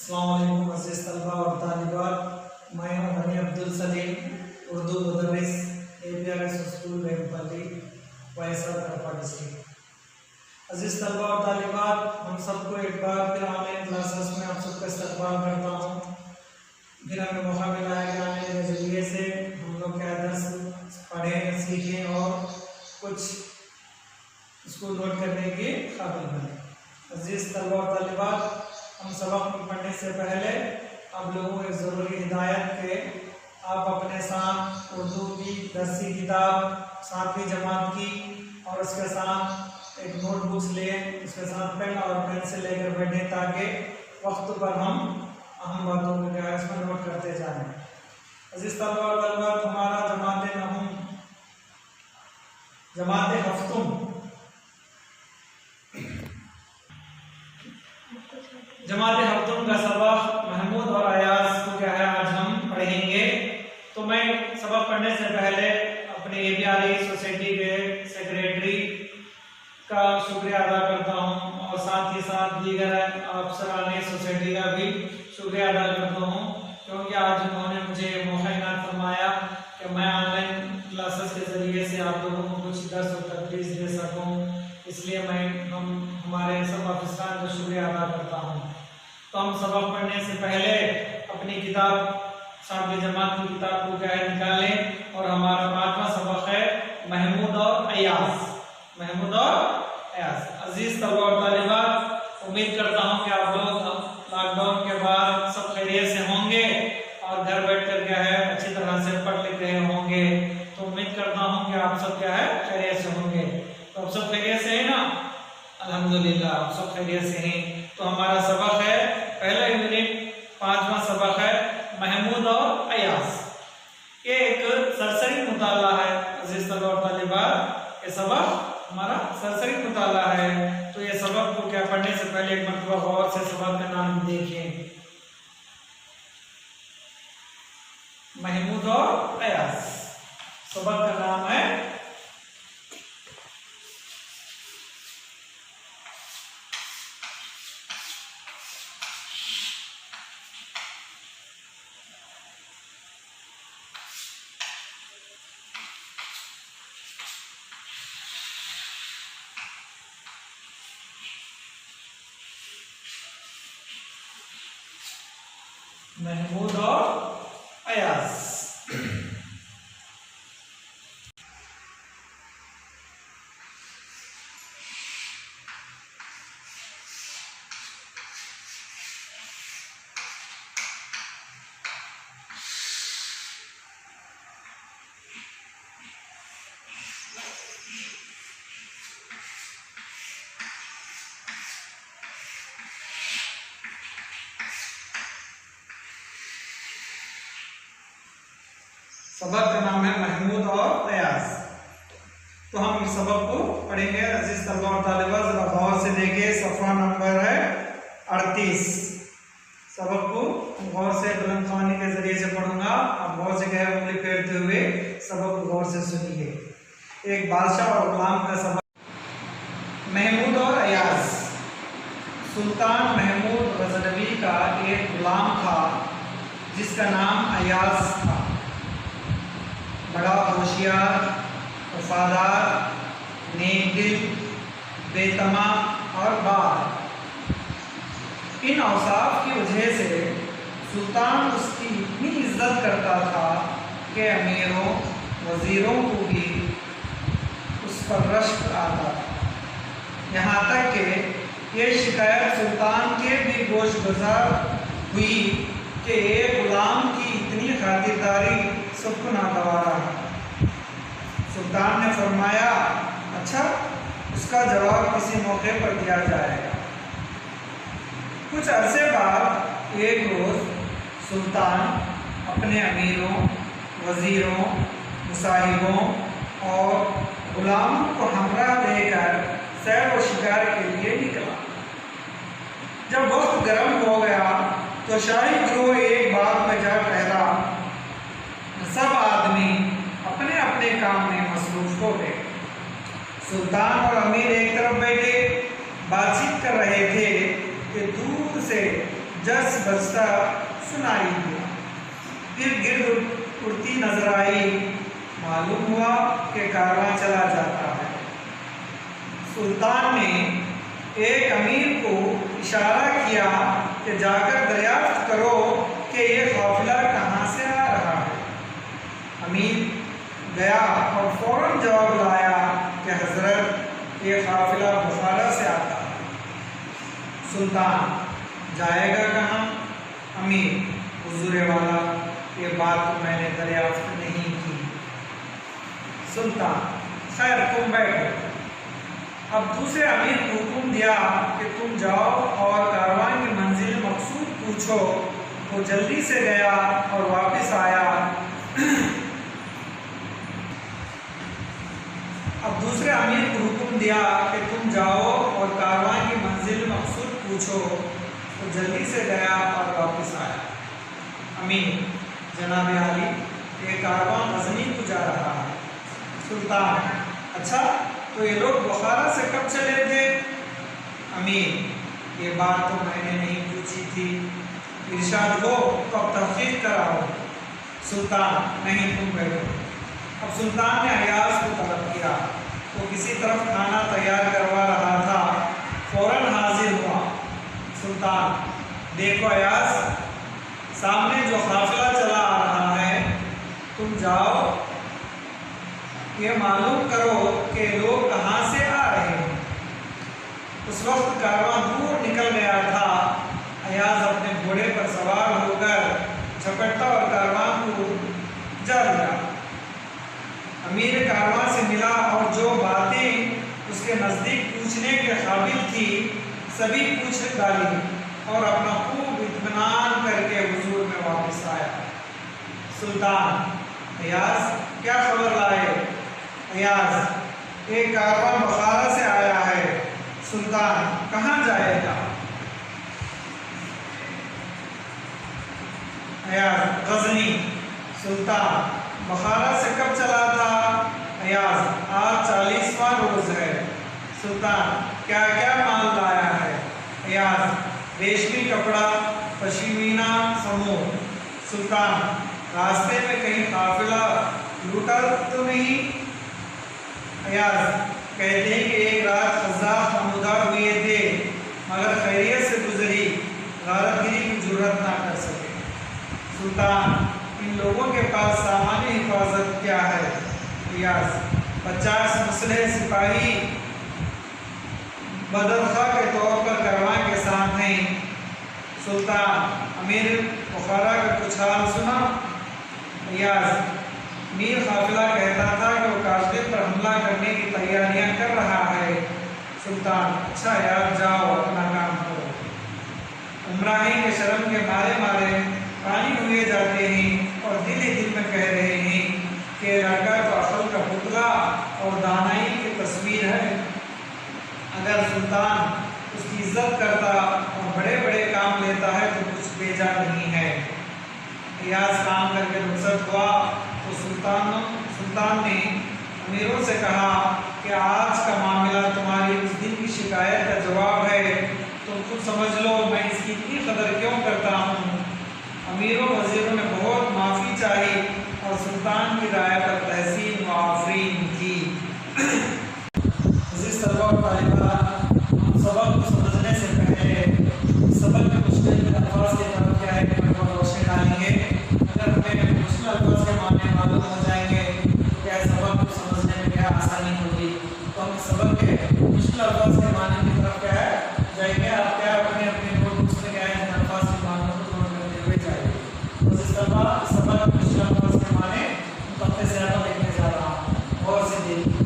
अस्सलाम वालेकुम अज़ीज़ तलबा और तालिबात। मैं हूँ हनी अब्दुल सलीम, उर्दू मुदर्रिस APRS school Begampalli, YSR Kadapa district. अज़ीज़ तलबा और तालिबात, हम सबको एक बार फिर ऑनलाइन क्लासेस में आप सबका इस्तकबाल करता हूँ। फिर हमें मौका मिला है कि आने के जरिए से हम लोग क्या दर्स पढ़ें, सीखें और कुछ इसको नोट करने के काबिल बने। अज़ीज़ तलबा और तालिबात, हम सबक पढ़ने से पहले आप लोगों को एक ज़रूरी हिदायत के आप अपने साथ उर्दू की दरसी किताब 7वीं जमात की और उसके साथ एक नोटबुक्स लें, उसके साथ पेन और पेंसिल लेकर बैठें ताकि वक्त पर हम अहम बातों को क्या है इसमें नोट करते जाएं। अज़ीज़ तलबा और तालिबात, हमारा जमात नहुम जमात हफ्तुम जमात हफ्तुम का सबक महमूद और अयाज को क्या है आज हम पढ़ेंगे। तो मैं सबक पढ़ने से पहले अपने APRS सोसाइटी के सेक्रेटरी का शुक्रिया अदा करता हूं और साथ ही साथ दीगर अफसरान सोसाइटी का भी शुक्रिया अदा करता हूं, क्योंकि आज उन्होंने मुझे मौका इनात फरमाया कि मैं ऑनलाइन क्लासेस के ज़रिए से आप लोगों को कुछ दर्स और तदरीस दे सकूं। इसलिए मैं हमारे सब अफसरान का शुक्रिया अदा करता हूं। तो हम सबक पढ़ने से पहले अपनी किताब 7वीं जमात की किताब को क्या है निकालें और हमारा 5वां सबक है महमूद और अयाज। महमूद और अयाज। अजीज तलबा और तालिबात, उम्मीद करता हूं कि आप लोग लॉकडाउन के बाद सब खैरियत से होंगे और घर बैठकर क्या है अच्छी तरह से पढ़ लिख रहे होंगे। तो उम्मीद करता हूं कि आप सब क्या है खैरियत से होंगे। तो आप सब खैरियत से हैं ना? अल्हम्दुलिल्लाह, आप सब खैरियत से हैं। तो हमारा सबक है पहला यूनिट 5वां सबक है महमूद और अयाज। ये एक सरसरी मुताला है अजीज तलबा और तालिबात, ये सबक हमारा सरसरी मुताला है। तो ये सबक को क्या पढ़ने से पहले एक मरतबा गौर से सबक का नाम देखिए, महमूद और अयाज। सबक का नाम है महमूद और अयाज। सबक का नाम है महमूद और अयाज। तो हम इस सबक को पढ़ेंगे। अजीज तलबा और तालिबात, जरा गौर से देखिए, सफ़ा नंबर है 38। सबक को गौर से बुलंद ख़वानी के जरिए से पढ़ूंगा। आप गौर से कहे उंगली फेरते हुए सबक को गौर से सुनिए। एक बादशाह और गुलाम का सबक। महमूद और अयाज। सुल्तान महमूद गज़नवी का एक गुलाम था जिसका नाम अयाज था। बड़ा होशियार, वफादार, नेकदिल, बेतमा और बार। इन औसाफ की वजह से सुल्तान उसकी इतनी इज्जत करता था कि अमीरों वज़ीरों को भी उस पर रश्क आता था। यहाँ तक कि ये शिकायत सुल्तान के भी गोशगुजार हुई कि एक गुलाम की इतनी खातिरदारी सबको नागवारा है। सुल्तान ने फरमाया, अच्छा, उसका जवाब किसी मौके पर दिया जाएगा। कुछ अरसे बाद एक रोज़ सुल्तान अपने अमीरों, वज़ीरों, मुसाहिबों और गुलामों को हमरा लेकर सैर व शिकार के लिए निकला। जब वक्त गर्म हो गया तो शाही गिरोह एक बाग में जा ठहरा। सब आदमी अपने अपने काम में मसरूफ हो गए। सुल्तान और अमीर एक तरफ बैठे बातचीत कर रहे थे कि दूर से जस बजता सुनाई दिया। फिर गिर्द उड़ती नजर आई, मालूम हुआ कि कारवां चला जाता है। सुल्तान ने एक अमीर को इशारा किया कि जाकर दरियाफ्त करो कि ये काफिला कहाँ से आ रहा है। अमीर गया और फौरन जवाब लाया कि हजरत ये काफिला बुखारा से आता है। सुल्तान जाएगा कहाँ? अमीर हुजूर वाला ये बात तो मैंने दरियाफ्त नहीं की। सुल्तान खैर तुम बैठो। अब दूसरे अमीर को हुक्म दिया कि तुम जाओ और कारवां की मंजिल मकसूद पूछो। वो जल्दी से गया और वापस आया। अब दूसरे अमीर को हुक्म दिया कि तुम जाओ और कारवां की मंजिल मकसूद पूछो। वो जल्दी से गया और वापस आया। अमीर जनाब आली ये कारवां गजनी को जा रहा है। सुल्तान अच्छा तो ये लोग बुखारा से कब चले थे? अमीर ये बात तो मैंने नहीं पूछी थी। इरशाद हो तो अब तहकीक कराओ। सुल्तान नहीं तुम बैठो। अब सुल्तान ने अयाज को तलब किया। वो किसी तरफ खाना तैयार करवा रहा था। फौरन हाजिर हुआ। सुल्तान देखो अयाज, सामने जो काफिला चला आ रहा है, तुम जाओ ये मालूम करो कि लोग कहाँ से आ रहे हैं। उस वक्त कारवां दूर निकल गया था। अयाज अपने घोड़े पर सवार होकर झपटता और कारवां को जा लिया। अमीर कारवां से मिला और जो बातें उसके नज़दीक पूछने के काबिल थी सभी पूछ डाली और अपना खूब इत्मीनान करके हुजूर में वापस आया। सुल्तान अयाज क्या खबर लाए? अयाज एक कारवां बुखारा से आया है। सुल्तान कहाँ जाएगा? अयाज गजनी। सुल्तान बुखारा से कब चला था? अयाज आज 40वां रोज है। सुल्तान क्या क्या माल लाया है? अयाज रेशमी कपड़ा, पश्मीना समूह। सुल्तान रास्ते में कहीं काफिला लूटा तो नहीं? अयाज कहते हैं कि एक रात खज़ाफ नमूदार हुए थे मगर खैरियत से गुजरी, गारतगिरी की जुर्रत ना कर सके। सुल्तान इन लोगों के पास सामान्य हिफाजत क्या है? अयाज 50 मुसलह सिपाही बदरखा के तौर पर कारवां के साथ हैं। सुल्तान अमीर बुखारा का कुछ हाल सुना? अयाज मीर काफिला कहता था कि वो काफिले पर हमला करने की तैयारियां कर रहा है। सुल्तान अच्छा यार जाओ अपना काम करो। उमराही के शर्म के मारे मारे पानी हुए जाते हैं और दिल ही दिल में कह रहे हैं कि लड़का तो असल का पुतला और दानाई की तस्वीर है। अगर सुल्तान उसकी इज्जत करता और बड़े बड़े काम लेता है तो कुछ बेजा नहीं है। अयाज काम करके रुखसत हुआ तो सुल्तान ने अमीरों से कहा कि आज का मामला तुम्हारी उस दिन की शिकायत का जवाब है। तुम खुद समझ लो मैं इसकी इतनी कदर क्यों करता हूँ। अमीरों वजीरों ने बहुत माफ़ी चाही और सुल्तान की राय पर तहसीन व आफरीन की। सबक को समझने से पहले सबक के मुश्किल अल्फाज के तरफ क्या है रोशनी डालेंगे। अगर हमें मुश्किल अल्फाज के माने मालूम हो जाएंगे तो क्या सबक को समझने में क्या आसानी होगी। तो हम सबक के मुश्किल अल्फाज के माने की तरफ क्या है जाएंगे। आप क्या अपने अपने नोटबुक्स में क्या है इन अल्फाज के मानों को नोट करते हुए जाएंगे। तो इस तरह सबक मुश्किल अल्फाज के माने तख्ते से ज़्यादा देखने जा रहा हूँ और से देखिए।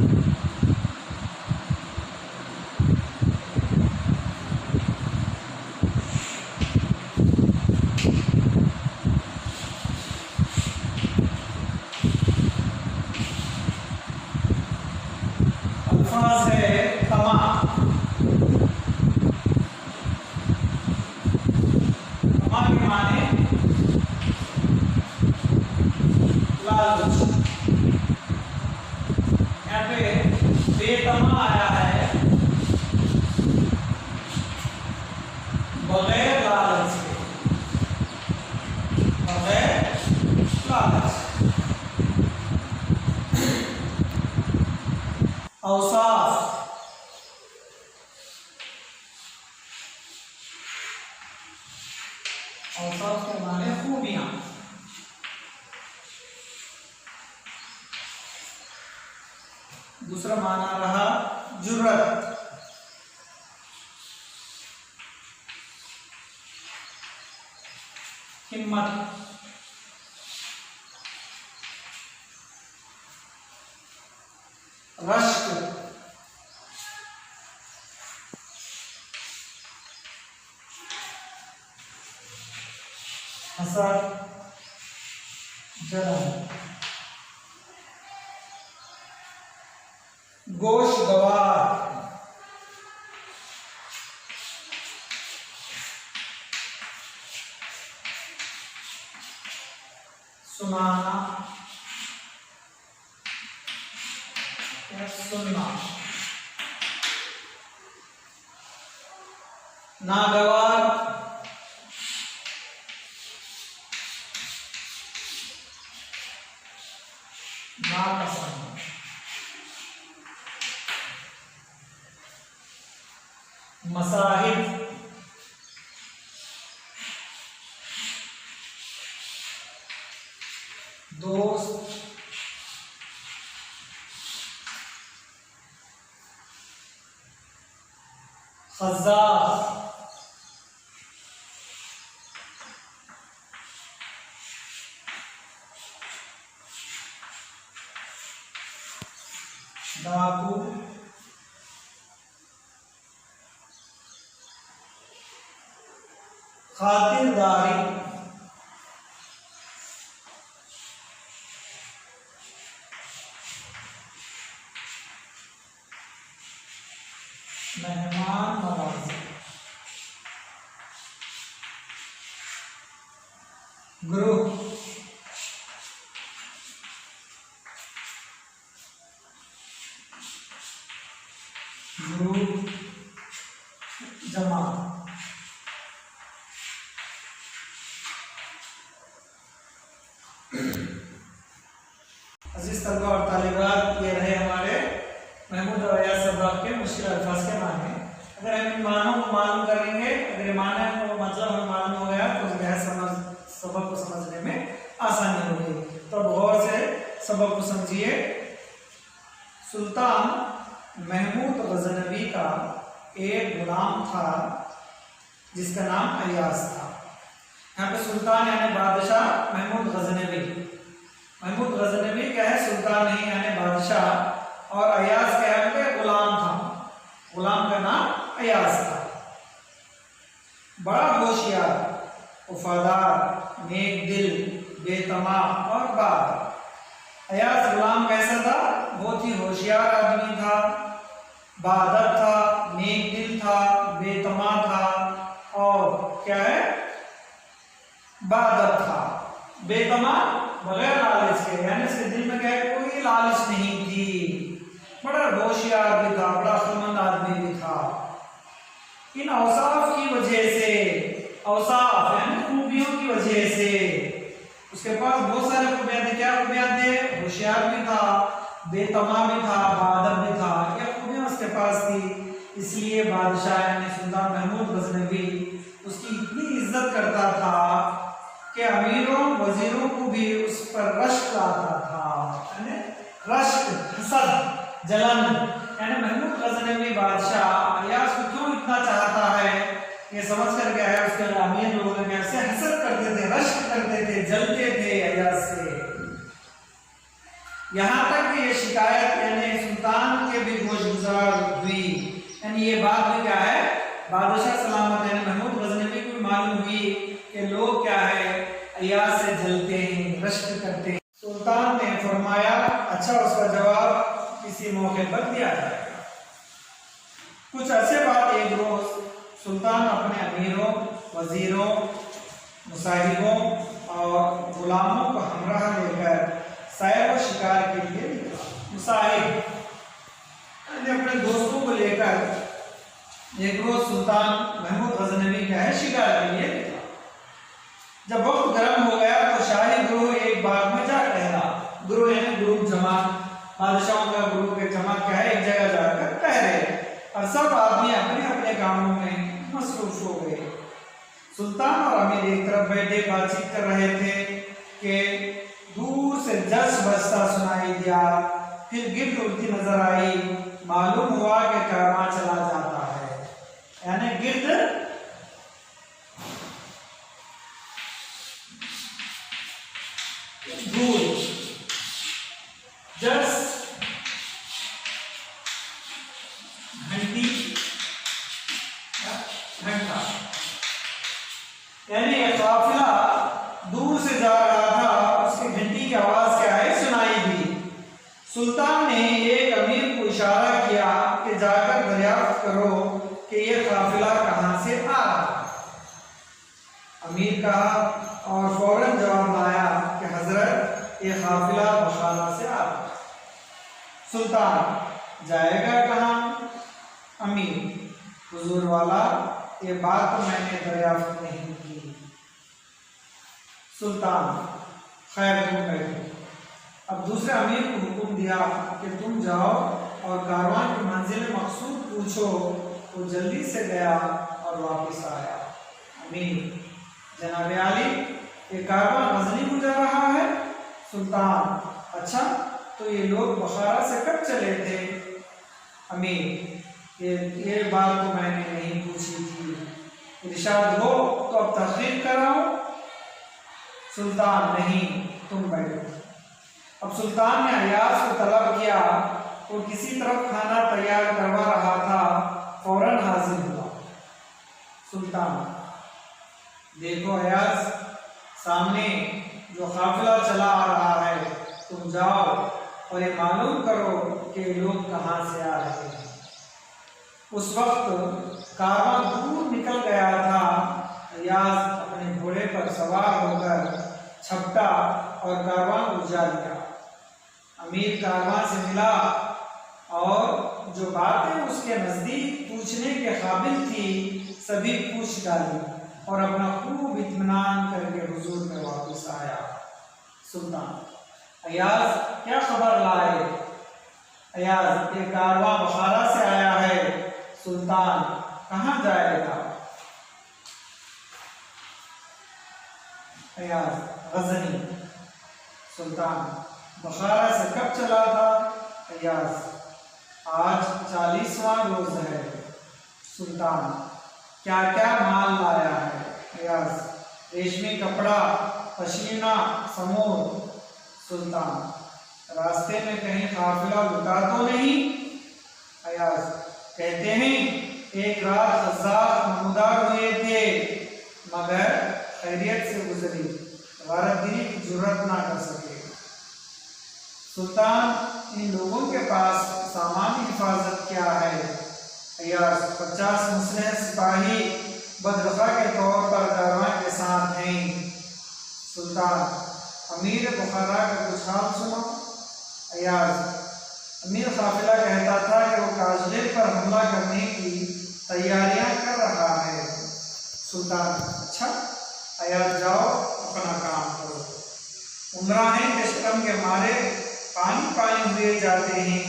अल्फाज है तमा। तमा के माने लालच। यहाँ पे बेतमा आया है बगैर लालच के। औसाफ, औसाफ के माने खूबियां। दूसरा माना रहा जुर्रत, हिम्मत, रश्क, हसद, जलन, गोशगवार, सुनाना या सुनना, नागवार, नापसंद, मसाहिब, दोस्त, खज़ाफ, डाकू, खातिरदारी, मेहमान नवाजी, ग्रुप, ग्रुप, जमा। अजीज तलबा और तालिबात, ये रहे हमारे महमूद और अयाज सबक के मुश्किल अल्फाज के माने। अगर हम इन मानों को मालूम करेंगे, अगर ये माना को मतलब हमें मालूम हो गया तो सबक को समझने में आसानी होगी। तो अब गौर से सबक को समझिए। सुल्तान महमूद गजनवी का एक गुलाम था जिसका नाम अयाज था। यहाँ पे सुल्तान यानी बादशाह महमूद गजनवी, महमूद गजनवी क्या है, सुल्तान नहीं यानी बादशाह, और अयाज क्या है, गुलाम था। गुलाम का नाम अयाज था। बड़ा होशियार, वफादार, नेक दिल, बेतमा और बाद। अयाज गुलाम कैसा था, बहुत ही होशियार आदमी था, बादब था, नेक दिल था, बेतमा था और क्या है, बादब था। बेतमा बगैर लालच के, यानी इसके दिल में क्या है, कोई लालच नहीं थी। बड़ा होशियार भी था, बड़ा अक्लमंद आदमी भी था। इन औसाफ की वजह से, औसाफ यानी खूबियों की वजह से, उसके पास बहुत सारे खूबियां थे। क्या खूबियां थे, होशियार भी था, बेतमा भी था, बादब भी था, यह खूबियां उसके पास थी। इसलिए बादशाह यानी सुल्तान महमूद गजनवी उसकी इतनी इज्जत करता था कि अमीरों वजीरों को भी उस पर रश्क आता था, यानी रश्क, हसद, जलन। यानी महमूद गजनवी बादशाह अयाज को क्यों इतना चाहता है, ये समझ कर गया है। उसके अमीर लोगों ने ऐसे हसद करते थे, रश्क करते थे, जलते थे अयाज से। यहाँ तक कि ये शिकायत यानी सुल्तान के भी गोशगुजार हुई, यानी ये बात भी क्या है, बादशाह सलामत यानी महमूद गजनवी को मालूम हुई कि लोग क्या है, अयाज से जलते हैं, रश्क करते हैं। सुल्तान ने फरमाया अच्छा, उसका जवाब किसी मौके पर दिया जाएगा। कुछ अरसे बाद एक रोज सुल्तान अपने अमीरों, वजीरों, मुसाहिबों और गुलामों को हमराह लेकर सैर व शिकार के लिए निकला। मुसाहिब अपने दोस्तों को लेकर एक रोज सुल्तान महमूद गजनवी क्या है, शिकार के लिए निकला। जब वक्त गर्म हो गया तो शाही ग्रोह एक बाग में जा ठहरा। ग्रोह यानी ग्रुप, जमात, बादशाहों का ग्रुप, एक जमात क्या है, एक जगह सुल्तान और अमीर एक तरफ बैठे बातचीत कर रहे थे कि दूर से जस बजता सुनाई दिया, फिर गिरद उड़ती नजर आई, मालूम हुआ कि कारवां चला जाता है। यानी गिरद दूर, जस घंटी घंटा, यानी यह काफिला दूर से जा रहा था, उसकी घंटी की आवाज क्या है सुनाई दी। सुल्तान ने एक अमीर को इशारा किया कि जाकर दरियाफ्त करो कि यह काफिला कहां से आ रहा है। अमीर कहा और फौरन जवाब आया कि हजरत ये काफिला बखारा से आ रहा है। सुल्तान जाएगा कहां? अमीर हुजूर वाला ये बात तो मैंने दरियाफ्त नहीं की। सुल्तान खैर तुम बैठो। अब दूसरे अमीर को हुक्म दिया कि तुम जाओ और कारवां की मंजिल मकसूद पूछो। वो जल्दी से गया और वापस आया। अमीर जनाब आली ये कारवां गजनी को जा रहा है। सुल्तान अच्छा तो ये लोग बखारा से कब चले थे? अमीर ये बात तो मैंने नहीं पूछी थी। इरशाद हो तो अब तहकीक कराओ। सुल्तान नहीं तुम बैठो। अब सुल्तान ने अयाज को तलब किया, वो किसी तरफ खाना तैयार करवा रहा था, फौरन हाजिर हुआ। सुल्तान देखो अयाज, सामने जो काफिला चला आ रहा है, तुम जाओ और ये मालूम करो कि लोग कहाँ से आ रहे हैं। उस वक्त कारवां दूर निकल गया था। अयाज अपने घोड़े पर सवार होकर छपटा और कारवां को जा लिया। अमीर कारवां से मिला और जो बातें उसके नजदीक पूछने के काबिल थी सभी पूछ डाली और अपना खूब इत्मीनान करके हुजूर में वापस आया। सुल्तान अयाज क्या खबर लाए? अयाज ये कारवां बखारा से आया है। सुल्तान कहाँ जाएगा? अयाज गजनी। सुल्तान बखारा से कब चला था? अयाज आज 40वां रोज है। सुल्तान क्या क्या माल लाया है? अयाज रेशमी कपड़ा, पशीना, समोर। सुल्तान रास्ते में कहीं काफिला लुटा तो नहीं? अयाज कहते हैं एक रात क़ज़्ज़ाक़ नमूदार हुए थे मगर खैरियत से गुजरी, गारतगिरी की जुर्रत ना कर सके। सुल्तान इन लोगों के पास सामान्य हिफाजत क्या है? अयाज 50 मुस्लिह सिपाही बदरखा के तौर पर कारवां के साथ हैं। सुल्तान अमीर बुखारा का कुछ हाल सुनो। अयाज अमीर काफिला कहता था कि वो काजले पर हमला करने की तैयारियां कर रहा है। सुल्तान अच्छा अयाज जाओ अपना काम करो। उमराहें के शर्म के मारे पानी पानी हुए जाते हैं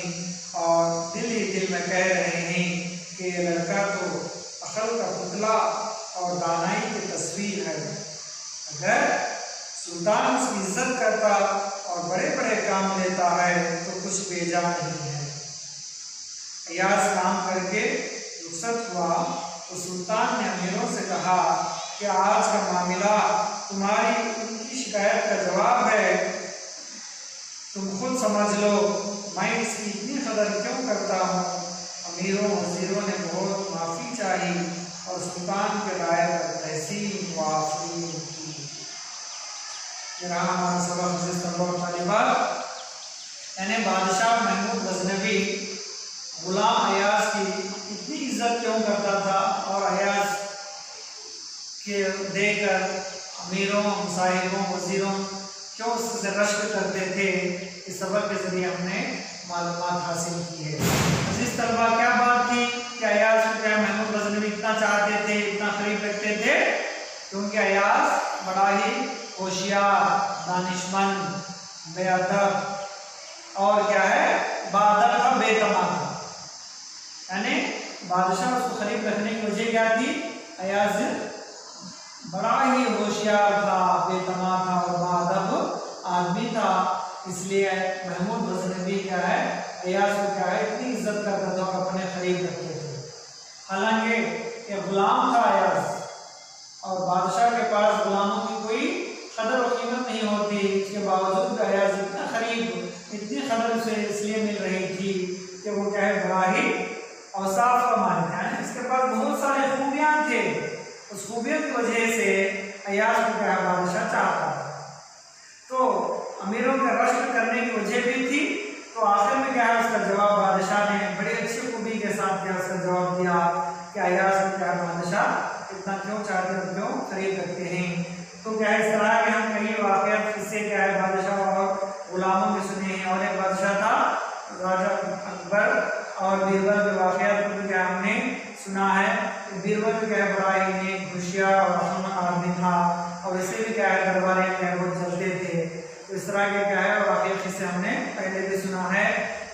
और दिल ही दिल में कह रहे हैं कि ये लड़का तो अकल का पुतला और दानाई की तस्वीर है। अगर सुल्तान उसकी इज्जत करता और बड़े बड़े काम लेता है तो कुछ बेजा नहीं है। अयाज काम करके रुखसत हुआ तो सुल्तान ने अमीरों से कहा कि आज का मामला तुम्हारी उनकी शिकायत का जवाब है, तुम खुद समझ लो मैं इसकी इतनी कदर क्यों करता हूँ। अमीरों वजीरों ने बहुत माफ़ी चाही और सुल्तान के राय पर तहसीन व आफरीन की। हमारा सबक तालिबात यानी बादशाह महमूद गजनवी गुलाम अयाज की इतनी इज्जत क्यों करता था और अयाज के देकर अमीरों, मुसाहिबों, वजीरों क्यों उससे रश्क करते थे। इस सबक के जरिए हमने मालूमात हासिल की है। अजीज तलबा क्या बात थी कि अयाज को क्या महमूद गजनवी इतना चाहते थे, इतना करीब रखते थे क्योंकि अयाज बड़ा ही होशियार, दानिशमंद, बेअदब और क्या है बादल का बेतमा था। यानी बादशाह उसको करीब रखने की वजह क्या थी? अयाज होशियार था, बेतमा था और बाअदब आदमी था, इसलिए महमूद गजनवी क्या है, अय्याज को क्या है इतनी इज्जत करता था और अपने करीब रखते थे। हालांकि ये गुलाम था अय्याज, और बादशाह के पास गुलामों की कोई कदर और कीमत नहीं होती, इसके बावजूद अय्याज इतना करीब, इतनी कदर उसे इसलिए मिल रही थी कि वो क्या है बड़ा ही औसाफ का मालिक है, इसके पास बहुत सारे खूबियां थे। उस खूबियों की वजह से अय्याज को क्या है बादशाह चाहता था। तो अमीरों का रश्क करने की वजह भी थी। तो आखिर में क्या है उसका जवाब बादशाह ने बड़ी अच्छी खूबी के साथ क्या उसका जवाब दिया कि अय्याज को क्या बादशाह इतना क्यों चाहते हैं, क्यों खरीद रखते हैं। तो क्या है इस तरह के हम कई वाक़यात किससे क्या है बादशाह और गुलामों में सुने हैं। और एक बादशाह था राजा अकबर, और बीरबल के वाक़यात को भी क्या हमने सुना है। बीरबल क्या है बड़ा ही नेक, होशियार और अहम आदमी था, और इसे भी क्या है दरबारे क्या है वो चलते थे। तो इस तरह के क्या है वाक़या किस्से हमने पहले भी सुना है।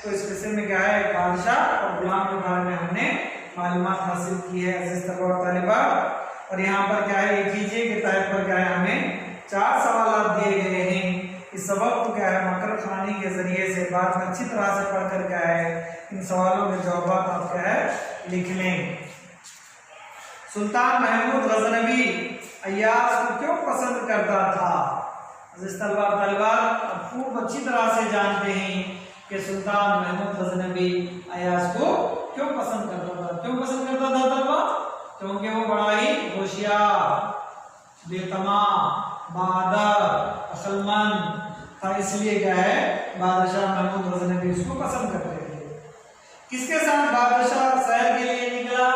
तो इस किस्से में क्या है बादशाह और गुलाम के बारे में हमने मालूमात हासिल की है अज़ीज़ तलबा और तालिबात। और यहाँ पर क्या है ये कीजिए के तहत पर क्या है हमें 4 सवाल दिए गए हैं। इस सबक को क्या है मकर खानी के जरिए से बाद में अच्छी तरह से पढ़कर क्या है इन सवालों के जवाब आप क्या है लिख लें। सुल्तान महमूद गजनवी अय्याज को क्यों पसंद करता था? अज़ीज़ तलबा और तालिबात अब खूब अच्छी तरह से जानते हैं कि सुल्तान महमूद गजनवी अय्याज को क्यों पसंद करता था। क्यों पसंद करता था तलबा? क्योंकि वो बड़ा ही होशियार, बेतमा, बाअदब, अक्लमंद था, इसलिए क्या है बादशाह महमूद गजनवी उसको पसंद करते थे। किसके साथ बादशाह सैर के लिए निकला?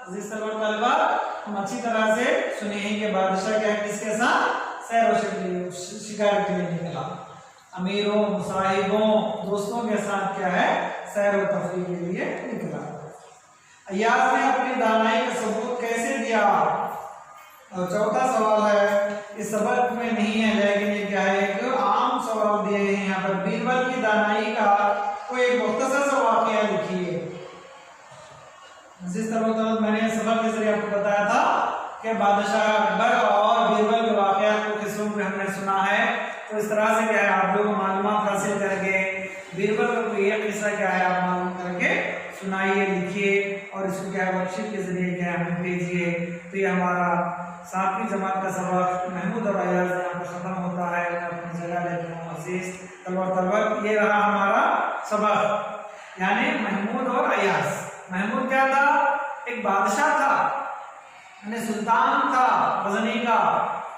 अज़ीज़ तलबा और तालिबात हम अच्छी तरह से सुने हैं कि बादशाह क्या है किसके साथ सैर और शिकार के लिए निकला। अमीरों, मुसाहिबों, दोस्तों के साथ क्या है सैर और तफरीह के लिए निकला। अय्याज ने अपनी दानाई का सबूत कैसे दिया? और चौथा सवाल है इस सबक में नहीं है लेकिन ये क्या है एक आम सवाल दिए हैं यहाँ पर। बीरबल की दानाई का कोई एक मुख्तसर सा वाक़या लिखिए। जिस तरह मैंने सबक के जरिए आपको बताया था कि बादशाह अकबर और बीरबल के वाक़यात को किस्सों में हमने सुना है। तो इस तरह से क्या है आप लोग मालूमात हासिल करके बीरबल का कोई एक किस्सा क्या है आप मालूम करके सुनाइए, लिखिए और इसको क्या है वर्कशीट के जरिए क्या है हमें भेजिए। तो ये हमारा 7वीं जमात का सबक महमूद और अय्याज यहाँ पर ख़त्म होता है। मैं अपनी जगह लेता हूँ अज़ीज़ तलबा और तालिबात। ये रहा हमारा सबक यानी महमूद और अय्याज। महमूद क्या था? एक बादशाह था, यानी सुल्तान था गजनी का।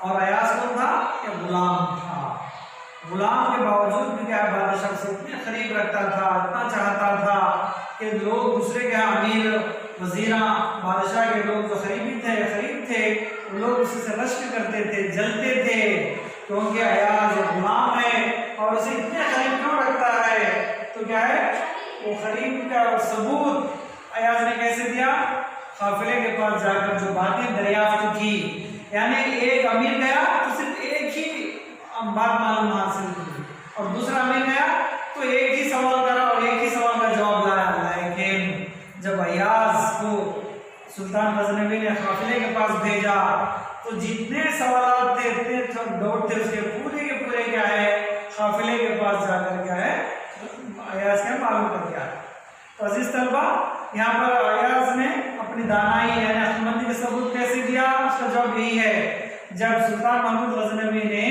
और अय्याज कौन था? एक गुलाम था। गुलाम के बावजूद भी क्या बादशाह से इतने करीब रखता था, इतना चाहता था कि लोग दूसरे के अमीर, वजीरा, बादशाह के लोग जो करीब थे वो लोग उससे रश्क करते थे, जलते थे, क्योंकि अय्याज गुलाम है और उसे इतने करीब क्यों रखता है। तो क्या है वो करीब का सबूत अय्याज ने कैसे दिया? काफिले के पास जाकर जो बातें दरियाफ्त की, यानी एक अमीर गया तो सिर्फ एक ही बात मालूम हासिल की, और दूसरा अमीर गया तो एक ही सवाल करा और एक ही सवाल का जवाब लाया। लेकिन जब अय्याज को सुल्तान गजनवी ने काफिले के पास भेजा तो जितने सवाल थे, इतने डाउट थे उसके पूरे के पूरे क्या है काफिले के पास जाकर क्या है अय्याज क्या मालूम कर दिया। तो अजीज तलबा यहाँ पर अय्याज ने अपनी दानाई यानी अक्लमंदी का सबूत कैसे दिया? उसका जवाब यही है, जब सुल्तान महमूद गजनवी ने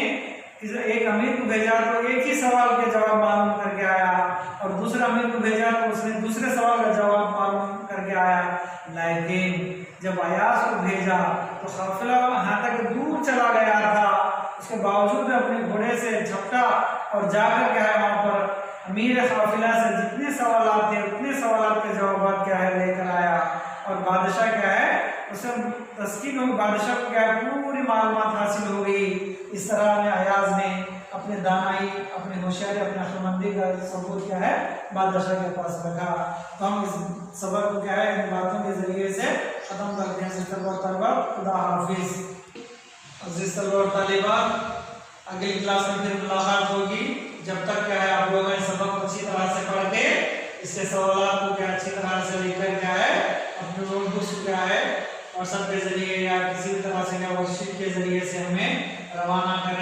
एक अमीर को भेजा तो एक ही सवाल के जवाब मालूम करके आया, और दूसरा अमीर को भेजा तो उसने दूसरे सवाल का जवाब मालूम करके आया। लेकिन जब अय्याज को भेजा तो काफिला यहाँ तक दूर चला गया था, उसके बावजूद अपने घोड़े से झपटा और जाकर क्या है वहाँ पर अमीर काफिला से जितने सवाल थे उतने सवाल के जवाब क्या है लेकर आया। और बादशाह क्या है उसे तस्कीन हो, बादशाह को क्या पूरी मालूमात हासिल हो गई। इस तरह में अय्याज ने अपने दानाई, अपने होशियारी, अपने अक्लमंदी का सबूत क्या है बादशाह के पास रखा। तो हम इस सबक को क्या है इन बातों के जरिए से खत्म करते हैं। खुदा हाफिज। अज़ीज़ तलबा और तालिबात, अगली क्लास में फिर मुलाकात होगी। जब तक क्या है आप लोगों ने सबक अच्छी तरह से पढ़ के इसके सवाल को क्या अच्छी तरह से लिखकर क्या है अपने नोटबुक्स क्या है व्हाट्सएप के जरिए या किसी भी तरह से वर्कशीट के जरिए से हमें रवाना करें।